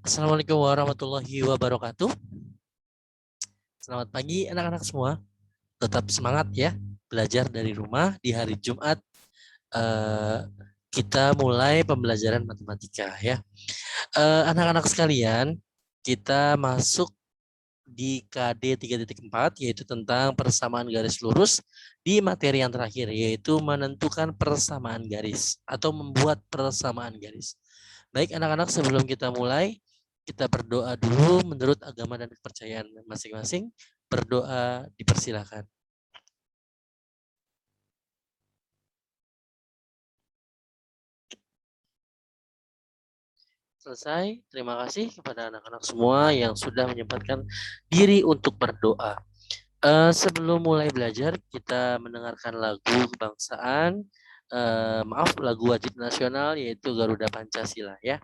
Assalamualaikum warahmatullahi wabarakatuh. Selamat pagi anak-anak semua. Tetap semangat ya belajar dari rumah di hari Jumat. eh, kita mulai pembelajaran matematika ya. Anak-anak sekalian, kita masuk di KD 3.4 yaitu tentang persamaan garis lurus di materi yang terakhir yaitu menentukan persamaan garis atau membuat persamaan garis. Baik anak-anak, sebelum kita mulai, kita berdoa dulu menurut agama dan kepercayaan masing-masing. Berdoa dipersilakan. Selesai. Terima kasih kepada anak-anak semua yang sudah menyempatkan diri untuk berdoa. Sebelum mulai belajar, kita mendengarkan lagu kebangsaan. Maaf, lagu wajib nasional yaitu Garuda Pancasila ya.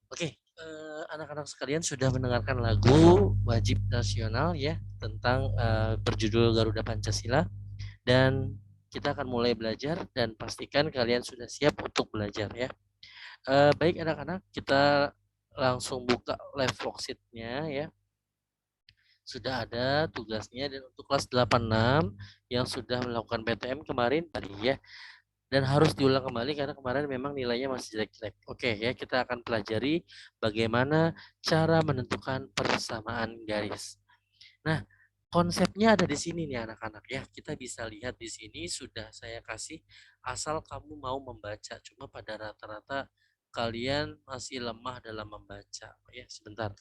Oke, anak-anak sekalian sudah mendengarkan lagu wajib nasional ya tentang berjudul Garuda Pancasila, dan kita akan mulai belajar dan pastikan kalian sudah siap untuk belajar ya. Baik anak-anak, kita langsung buka live worksheet-nya ya. Sudah ada tugasnya, dan untuk kelas 86 yang sudah melakukan PTM kemarin tadi ya, dan harus diulang kembali karena kemarin memang nilainya masih jelek-jelek. Oke ya, kita akan pelajari bagaimana cara menentukan persamaan garis. Nah, konsepnya ada di sini nih anak-anak ya. Kita bisa lihat di sini sudah saya kasih, asal kamu mau membaca. Cuma pada rata-rata kalian masih lemah dalam membaca. Ya, sebentar.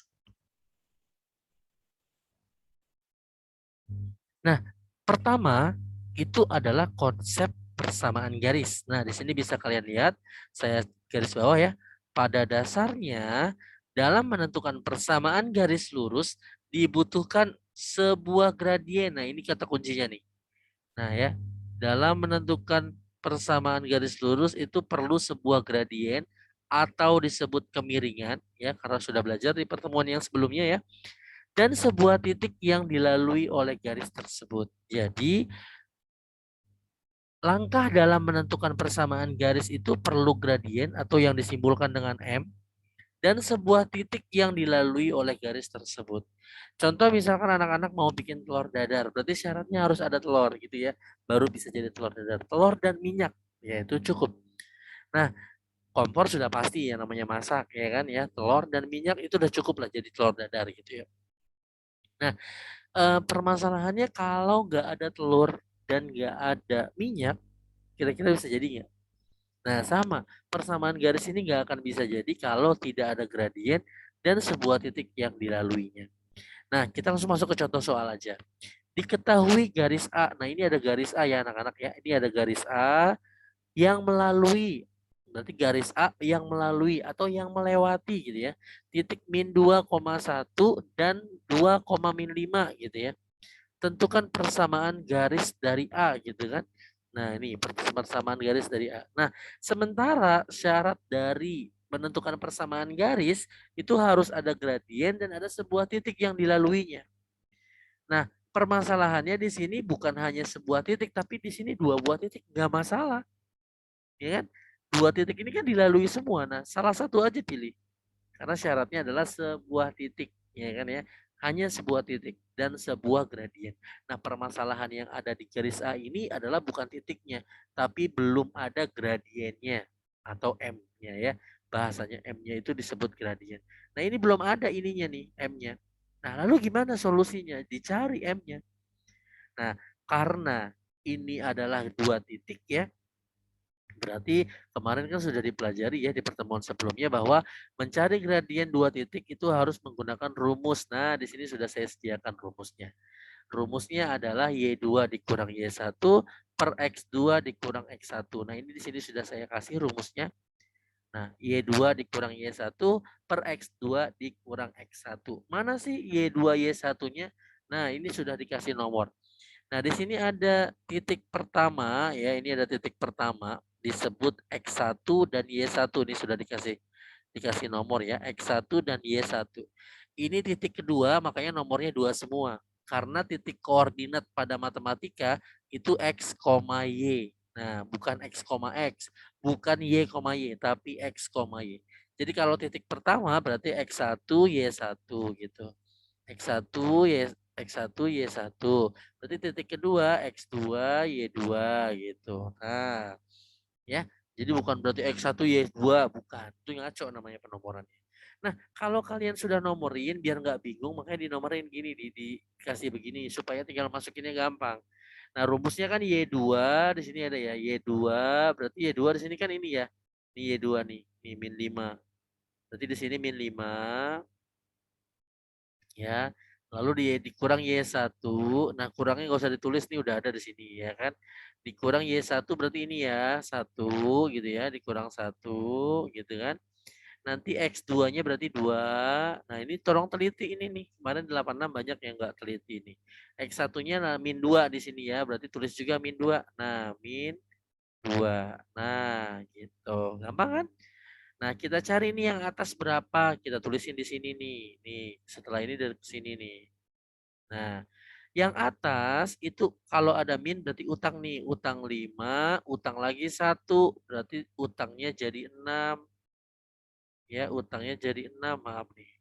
Nah, pertama itu adalah konsep persamaan garis. Nah, di sini bisa kalian lihat, saya garis bawah ya. Pada dasarnya, dalam menentukan persamaan garis lurus dibutuhkan sebuah gradien. Nah, ini kata kuncinya nih. Nah, ya. Dalam menentukan persamaan garis lurus itu perlu sebuah gradien atau disebut kemiringan ya, karena sudah belajar di pertemuan yang sebelumnya ya, dan sebuah titik yang dilalui oleh garis tersebut. Jadi langkah dalam menentukan persamaan garis itu perlu gradien atau yang disimbolkan dengan M dan sebuah titik yang dilalui oleh garis tersebut. Contoh misalkan anak-anak mau bikin telur dadar, berarti syaratnya harus ada telur gitu ya, baru bisa jadi telur dadar. Telur dan minyak, ya itu cukup. Nah, kompor sudah pasti ya namanya masak ya kan ya, telur dan minyak itu udah cukup lah jadi telur dadar gitu ya. Nah, permasalahannya kalau nggak ada telur dan nggak ada minyak, kira-kira bisa jadi nggak? Nah, sama. Persamaan garis ini nggak akan bisa jadi kalau tidak ada gradien dan sebuah titik yang dilaluinya. Nah, kita langsung masuk ke contoh soal aja. Diketahui garis A. Nah, ini ada garis A ya anak-anak ya. Ini ada garis A yang melalui. Berarti garis A yang melalui atau yang melewati gitu ya. Titik min 2,1 dan 2, min 5 gitu ya. Tentukan persamaan garis dari A gitu kan. Nah, ini persamaan garis dari A. Nah, sementara syarat dari menentukan persamaan garis itu harus ada gradien dan ada sebuah titik yang dilaluinya. Nah, permasalahannya di sini bukan hanya sebuah titik, tapi di sini dua buah titik nggak masalah, ya kan? Dua titik ini kan dilalui semua. Nah, salah satu aja pilih. Karena syaratnya adalah sebuah titik, ya kan ya. Hanya sebuah titik dan sebuah gradien. Nah, permasalahan yang ada di garis A ini adalah bukan titiknya, tapi belum ada gradiennya atau M-nya ya. Bahasanya M-nya itu disebut gradien. Nah, ini belum ada ininya nih, M-nya. Nah, lalu gimana solusinya? Dicari M-nya. Nah, karena ini adalah dua titik ya, berarti kemarin kan sudah dipelajari ya di pertemuan sebelumnya bahwa mencari gradien dua titik itu harus menggunakan rumus. Nah, di sini sudah saya sediakan rumusnya. Rumusnya adalah Y2 dikurang Y1 per X2 dikurang X1. Nah, ini di sini sudah saya kasih rumusnya. Nah, Y2 dikurang Y1 per X2 dikurang X1. Mana sih Y2 Y1-nya? Nah, ini sudah dikasih nomor. Nah, di sini ada titik pertama ya, ini ada titik pertama disebut X1 dan Y1, ini sudah dikasih nomor ya, X1 dan Y1. Ini titik kedua, makanya nomornya 2 semua. Karena titik koordinat pada matematika itu X, Y. Nah, bukan X, X, bukan Y, Y, tapi X, Y. Jadi kalau titik pertama berarti X1, Y1 gitu. X1, X1, Y1. Berarti titik kedua X2, Y2 gitu. Nah, ya. Jadi bukan berarti X1, Y2, bukan. Itu ngaco namanya penomorannya. Nah, kalau kalian sudah nomorin biar nggak bingung, makanya dinomorin gini, dikasih begini supaya tinggal masukinnya gampang. Nah, rumusnya kan Y2, di sini ada ya Y2, berarti Y2 di sini kan ini ya. Ini Y2 nih, ini min 5. Berarti di sini min 5 ya. Lalu dikurang Y1. Nah, kurangnya nggak usah ditulis nih udah ada di sini ya kan. Dikurang Y1 berarti ini ya, 1 gitu ya, dikurang 1 gitu kan. Nanti X2-nya berarti 2. Nah, ini tolong teliti ini nih. Kemarin 86 banyak yang nggak teliti ini. X1-nya nah, min 2 di sini ya, berarti tulis juga min 2. Nah, min 2. Nah, gitu. Gampang kan? Nah, kita cari nih yang atas berapa. Kita tulisin di sini nih. Nih, setelah ini dari sini nih. Nah, yang atas itu kalau ada min berarti utang nih. Utang 5, utang lagi 1. Berarti utangnya jadi 6. Ya, utangnya jadi 6. Maaf nih.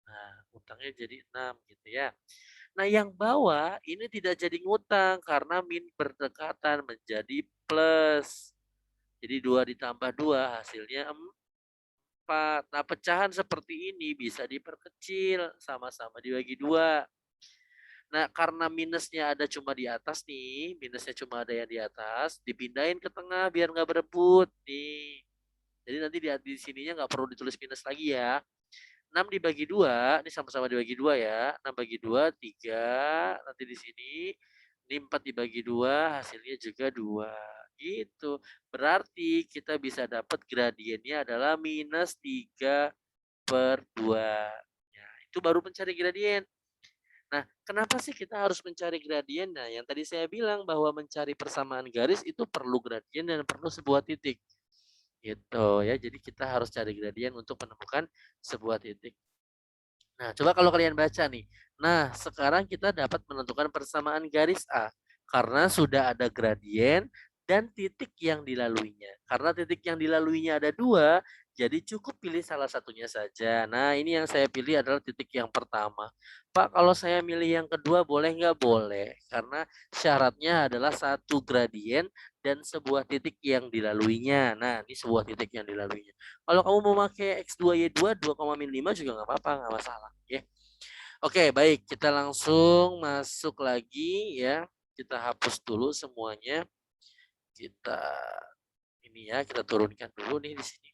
Nah, utangnya jadi 6 gitu ya. Nah, yang bawah ini tidak jadi ngutang karena min berdekatan menjadi plus. Jadi 2 ditambah 2 hasilnya 4. Nah, pecahan seperti ini bisa diperkecil, sama-sama dibagi 2. Nah, karena minusnya ada cuma di atas nih, minusnya cuma ada yang di atas, dipindahin ke tengah biar nggak berebut nih. Jadi nanti di sininya nggak perlu ditulis minus lagi ya. 6 dibagi 2, ini sama-sama dibagi 2 ya. 6 bagi 2, 3. Nanti di sini, ini 4 dibagi 2, hasilnya juga 2. Gitu. Berarti kita bisa dapat gradiennya adalah minus 3/2. Ya, itu baru mencari gradien. Nah, kenapa sih kita harus mencari gradien? Nah, yang tadi saya bilang bahwa mencari persamaan garis itu perlu gradien dan perlu sebuah titik. Gitu ya. Jadi kita harus cari gradien untuk menemukan sebuah titik. Nah, coba kalau kalian baca nih. Nah, sekarang kita dapat menentukan persamaan garis A karena sudah ada gradien dan titik yang dilaluinya. Karena titik yang dilaluinya ada dua, jadi cukup pilih salah satunya saja. Nah, ini yang saya pilih adalah titik yang pertama. Pak, kalau saya milih yang kedua boleh nggak? Boleh. Karena syaratnya adalah satu gradien dan sebuah titik yang dilaluinya. Nah, ini sebuah titik yang dilaluinya. Kalau kamu mau pakai X2Y2 2,5 juga nggak apa-apa, nggak masalah ya. Oke, baik, kita langsung masuk lagi ya. Kita hapus dulu semuanya. Kita ini ya, kita turunkan dulu nih di sini.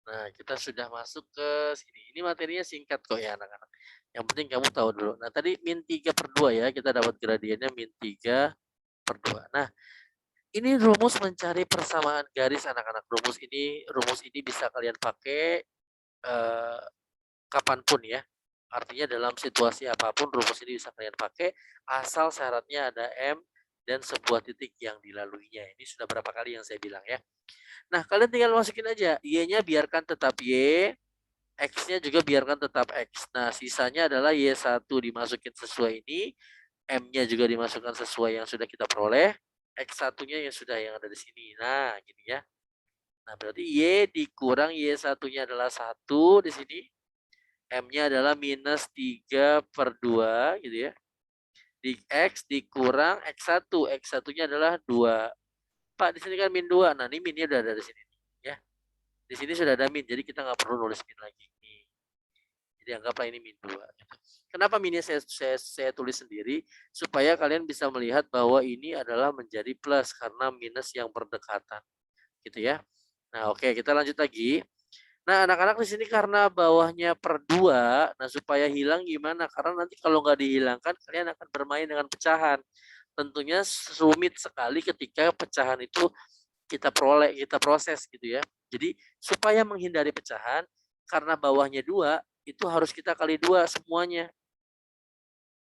Nah, kita sudah masuk ke sini. Ini materinya singkat kok ya anak-anak. Yang penting kamu tahu dulu. Nah, tadi min 3/2 ya, kita dapat gradiennya min 3/2. Nah, ini rumus mencari persamaan garis anak-anak. Rumus ini bisa kalian pakai eh, kapanpun ya. Artinya dalam situasi apapun rumus ini bisa kalian pakai asal syaratnya ada M dan sebuah titik yang dilaluinya. Ini sudah berapa kali yang saya bilang ya. Nah, kalian tinggal masukin aja. Y-nya biarkan tetap Y, X-nya juga biarkan tetap X. Nah, sisanya adalah Y1 dimasukin sesuai ini, M-nya juga dimasukkan sesuai yang sudah kita peroleh, X1-nya yang sudah yang ada di sini. Nah, gini ya. Nah, berarti Y dikurang Y1-nya adalah 1 di sini. M-nya adalah minus 3/2 gitu ya. Di X dikurang X1. X1-nya adalah 2. Pak, di sini kan min 2. Nah, ini minnya udah ada di sini. Ya. Di sini sudah ada min, jadi kita nggak perlu nulis min lagi. Nih. Jadi anggaplah ini min 2. Kenapa minnya saya tulis sendiri? Supaya kalian bisa melihat bahwa ini adalah menjadi plus karena minus yang berdekatan. Gitu ya. Nah, oke, kita lanjut lagi. Nah, anak-anak di sini karena bawahnya per 2, nah supaya hilang gimana? Karena nanti kalau nggak dihilangkan, kalian akan bermain dengan pecahan. Tentunya rumit sekali ketika pecahan itu kita proses gitu ya. Jadi supaya menghindari pecahan, karena bawahnya 2, itu harus kita kali 2 semuanya.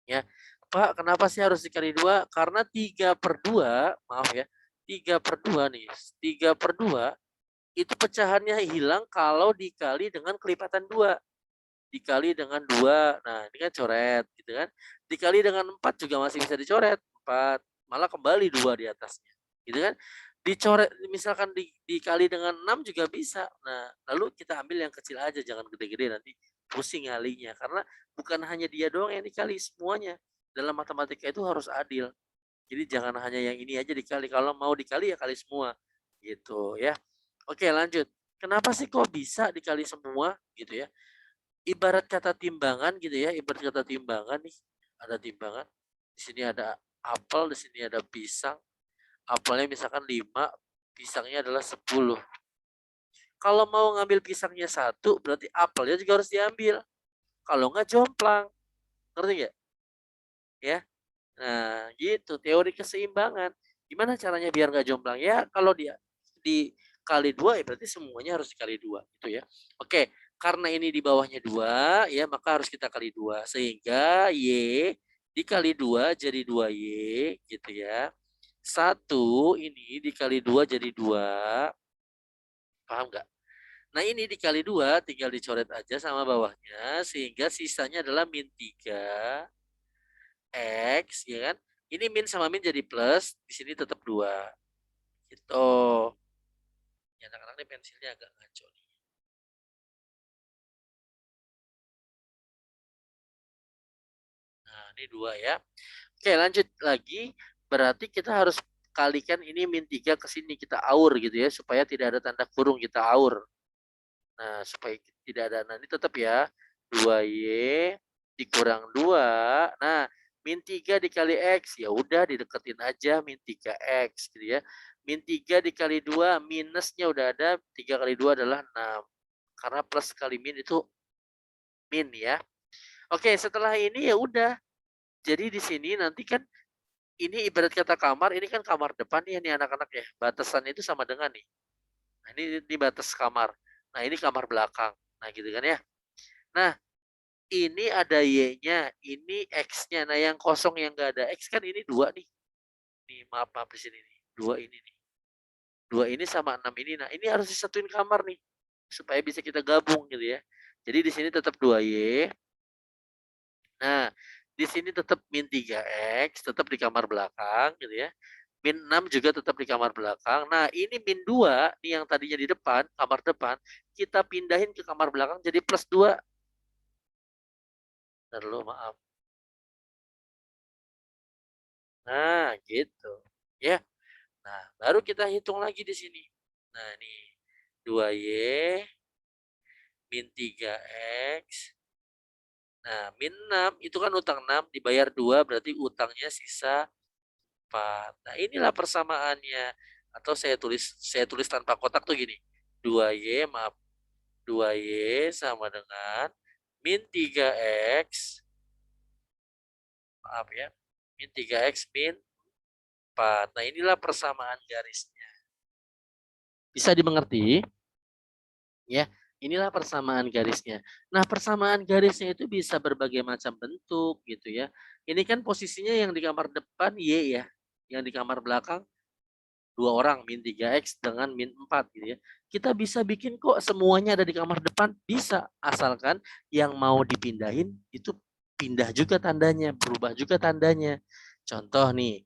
Ya, Pak, kenapa sih harus dikali 2? Karena 3/2, maaf ya, 3/2 nih, 3/2 itu pecahannya hilang kalau dikali dengan kelipatan 2. Dikali dengan 2, nah ini kan coret gitu kan. Dikali dengan 4 juga masih bisa dicoret, 4, malah kembali 2 di atasnya, gitu kan. Dicoret misalkan dikali dengan 6 juga bisa. Nah, lalu kita ambil yang kecil aja, jangan gede-gede nanti pusing ngalinya. Karena bukan hanya dia doang yang dikali, semuanya. Dalam matematika itu harus adil. Jadi jangan hanya yang ini aja dikali, kalau mau dikali ya kali semua, gitu ya. Oke, lanjut. Kenapa sih kok bisa dikali semua gitu ya? Ibarat kata timbangan gitu ya, ibarat kata timbangan nih. Ada timbangan. Di sini ada apel, di sini ada pisang. Apelnya misalkan 5, pisangnya adalah 10. Kalau mau ngambil pisangnya 1, berarti apelnya juga harus diambil. Kalau enggak jomplang. Ngerti nggak? Ya. Nah, gitu teori keseimbangan. Gimana caranya biar nggak jomplang? Ya, kalau dia dikali 2 ya berarti semuanya harus dikali 2 gitu ya. Oke, karena ini di bawahnya 2 ya, maka harus kita kali 2 sehingga Y dikali 2 jadi 2Y gitu ya. 1 ini dikali 2 jadi 2. Paham nggak? Nah, ini dikali 2 tinggal dicoret aja sama bawahnya sehingga sisanya adalah min 3 X ya kan. Ini min sama min jadi plus, di sini tetap 2. Gitu. Ya, anak-anak ini pensilnya agak ngaco nih. Nah, ini 2 ya. Oke, lanjut lagi. Berarti kita harus kalikan ini min 3 ke sini, kita aur gitu ya, supaya tidak ada tanda kurung, kita aur. Nah, supaya tidak ada, nah ini tetap ya, 2Y dikurang 2. Nah, min 3 dikali X, ya udah dideketin aja min 3X gitu ya. Min 3 dikali 2, minusnya udah ada, 3 kali 2 adalah 6. Karena plus kali min itu min ya. Oke, setelah ini ya udah. Jadi di sini nanti kan ini ibarat kata kamar, ini kan kamar depan nih ini anak-anak ya. Batasan itu sama dengan nih. Nah, ini batas kamar. Nah, ini kamar belakang. Nah, gitu kan ya. Nah, ini ada Y-nya, ini X-nya. Nah, yang kosong yang nggak ada X kan ini 2 nih. Nih, maaf, maaf di sini nih. 2 ini nih. 2 ini sama 6 ini. Nah, ini harus disatuin kamar nih. Supaya bisa kita gabung gitu ya. Jadi di sini tetap 2Y. Nah, di sini tetap min 3X, tetap di kamar belakang gitu ya. Min 6 juga tetap di kamar belakang. Nah, ini min 2 nih yang tadinya di depan, kamar depan, kita pindahin ke kamar belakang jadi plus 2. Ntar dulu, maaf. Nah, gitu. Ya. Nah, baru kita hitung lagi di sini. Nah, nih. 2Y min 3X. Nah, min 6 itu kan utang 6 dibayar 2 berarti utangnya sisa 4. Nah, inilah persamaannya. Atau saya tulis tanpa kotak tuh gini. 2Y, maaf. 2Y sama dengan min 3X. Maaf ya. Min 3X min 4. Nah, inilah persamaan garisnya. Bisa dimengerti? Ya, inilah persamaan garisnya. Nah, persamaan garisnya itu bisa berbagai macam bentuk gitu ya. Ini kan posisinya yang di kamar depan Y ya. Yang di kamar belakang 2 orang min 3X dengan min 4 gitu ya. Kita bisa bikin kok semuanya ada di kamar depan, bisa. Asalkan yang mau dipindahin itu pindah juga tandanya, berubah juga tandanya. Contoh nih,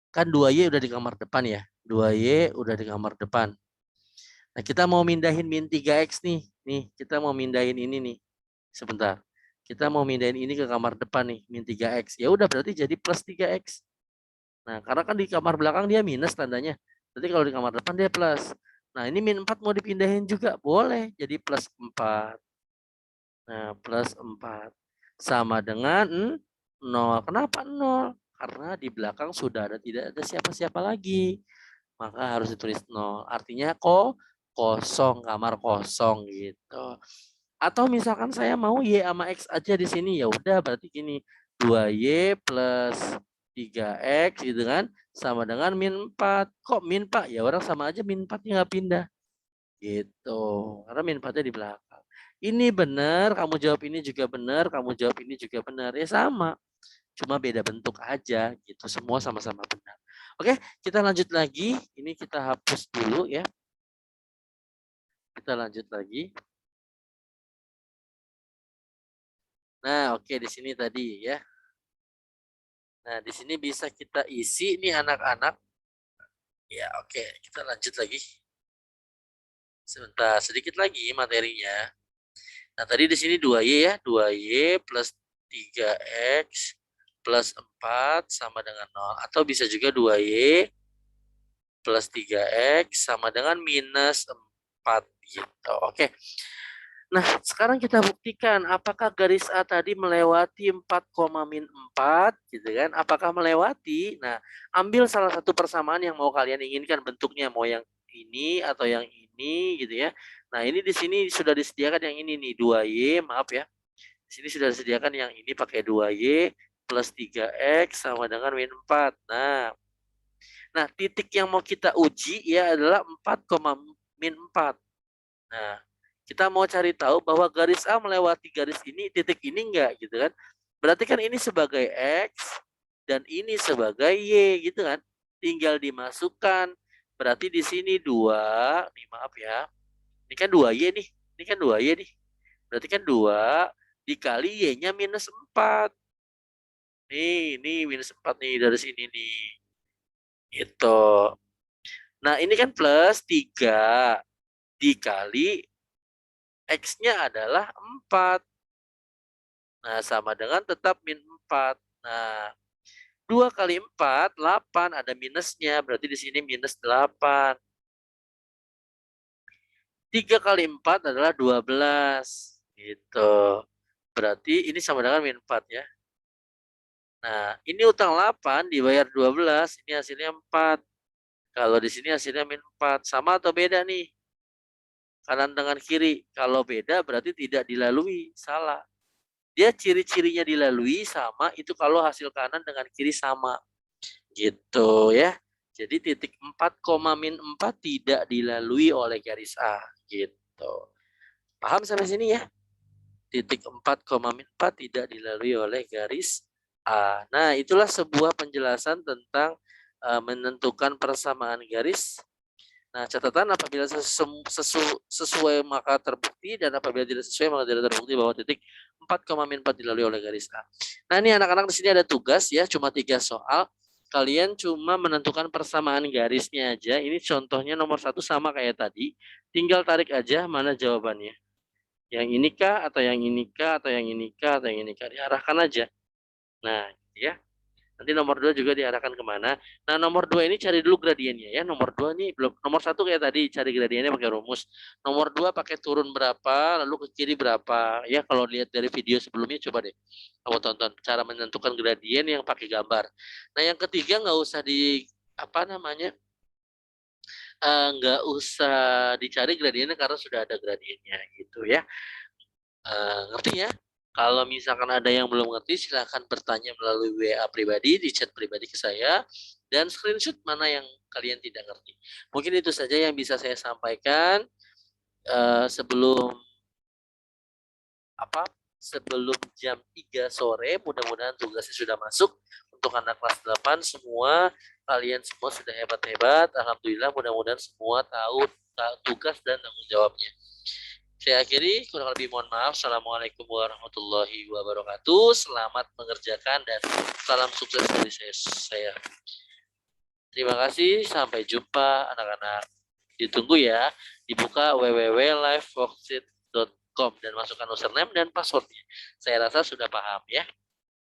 kan 2Y udah di kamar depan ya. 2Y udah di kamar depan. Nah, kita mau mindahin min 3X nih. Nih, kita mau mindahin ini nih. Sebentar. Kita mau mindahin ini ke kamar depan nih, min 3X. Ya udah berarti jadi plus 3X. Nah, karena kan di kamar belakang dia minus tandanya. Berarti kalau di kamar depan dia plus. Nah, ini min 4 mau dipindahin juga. Boleh jadi plus 4. Nah, plus 4. Sama dengan 0. Kenapa 0? Karena di belakang sudah tidak ada siapa-siapa lagi. Maka harus ditulis 0. Artinya kosong, kamar kosong gitu. Atau misalkan saya mau Y sama X aja di sini, ya udah berarti gini, 2Y plus 3X gitu kan, sama dengan min 4. Kok min Pak? Ya orang sama aja min 4-nya nggak pindah. Gitu. Karena min 4-nya di belakang. Ini benar, kamu jawab ini juga benar, kamu jawab ini juga benar. Ya sama. Cuma beda bentuk aja gitu. Semua sama-sama benar. Oke, kita lanjut lagi. Ini kita hapus dulu ya. Kita lanjut lagi. Nah, oke di sini tadi ya. Nah, di sini bisa kita isi nih anak-anak. Ya, oke, kita lanjut lagi. Sebentar, sedikit lagi materinya. Nah, tadi di sini 2Y ya, 2Y plus 3X plus 4 sama dengan 0. Atau bisa juga 2Y plus 3X sama dengan minus 4 gitu. Oke. Nah, sekarang kita buktikan apakah garis A tadi melewati 4, min 4 gitu kan? Apakah melewati? Nah, ambil salah satu persamaan yang mau kalian inginkan bentuknya, mau yang ini atau yang ini gitu ya. Nah, ini di sini sudah disediakan yang ini nih, 2Y, maaf ya. Di sini sudah disediakan yang ini pakai 2Y plus 3X sama dengan min 4. Nah, titik yang mau kita uji ya adalah 4, min 4. Nah, kita mau cari tahu bahwa garis A melewati garis ini, titik ini enggak gitu kan. Berarti kan ini sebagai X dan ini sebagai Y gitu kan. Tinggal dimasukkan. Berarti di sini 2, nih maaf ya. Ini kan 2Y nih. Ini kan 2Y nih. Berarti kan 2 dikali Y-nya minus 4. Nih minus 4 nih dari sini nih. Itu. Nah, ini kan plus 3 dikali X-nya adalah 4. Nah, sama dengan tetap min 4. Nah, 2 kali 4, 8. Ada minusnya, berarti di sini minus 8. 3 kali 4 adalah 12. Gitu. Berarti ini sama dengan min 4 ya. Nah, ini utang 8 dibayar 12, ini hasilnya 4. Kalau di sini hasilnya min 4. Sama atau beda nih? Kanan dengan kiri. Kalau beda berarti tidak dilalui. Salah. Dia ciri-cirinya dilalui sama itu kalau hasil kanan dengan kiri sama. Gitu ya. Jadi titik 4, min 4 tidak dilalui oleh garis A. Gitu. Paham sampai sini ya? Titik 4, min 4 tidak dilalui oleh garis A. Nah, itulah sebuah penjelasan tentang menentukan persamaan garis. Nah, catatan apabila sesuai maka terbukti, dan apabila tidak sesuai maka tidak terbukti bahwa titik 4,-4 dilalui oleh garis A. Nah, ini anak-anak di sini ada tugas ya, cuma 3 soal. Kalian cuma menentukan persamaan garisnya aja. Ini contohnya nomor 1 sama kayak tadi. Tinggal tarik aja mana jawabannya. Yang ini kah, atau yang ini kah, atau yang ini kah, atau yang ini kah. Diarahkan aja. Nah, ya. Nanti nomor 2 juga diarahkan kemana. Nah, nomor 2 ini cari dulu gradiennya ya. Nomor 2 ini belum. Nomor 1 kayak tadi, cari gradiennya pakai rumus. Nomor 2 pakai turun berapa, lalu ke kiri berapa. Ya, kalau lihat dari video sebelumnya, coba deh kamu tonton cara menentukan gradien yang pakai gambar. Nah, yang ketiga nggak usah apa namanya, nggak usah dicari gradiennya karena sudah ada gradiennya gitu ya. Ngerti ya? Kalau misalkan ada yang belum ngerti, silahkan bertanya melalui WA pribadi, di chat pribadi ke saya, dan screenshot mana yang kalian tidak ngerti. Mungkin itu saja yang bisa saya sampaikan sebelum sebelum jam 3 sore. Mudah-mudahan tugasnya sudah masuk. Untuk anak kelas 8 semua, kalian semua sudah hebat-hebat. Alhamdulillah, mudah-mudahan semua tahu tugas dan tanggung jawabnya. Saya akhiri, kurang lebih mohon maaf. Assalamualaikum warahmatullahi wabarakatuh. Selamat mengerjakan dan salam sukses dari saya. Terima kasih, sampai jumpa anak-anak. Ditunggu ya, dibuka www.liveworksheet.com dan masukkan username dan passwordnya. Saya rasa sudah paham ya.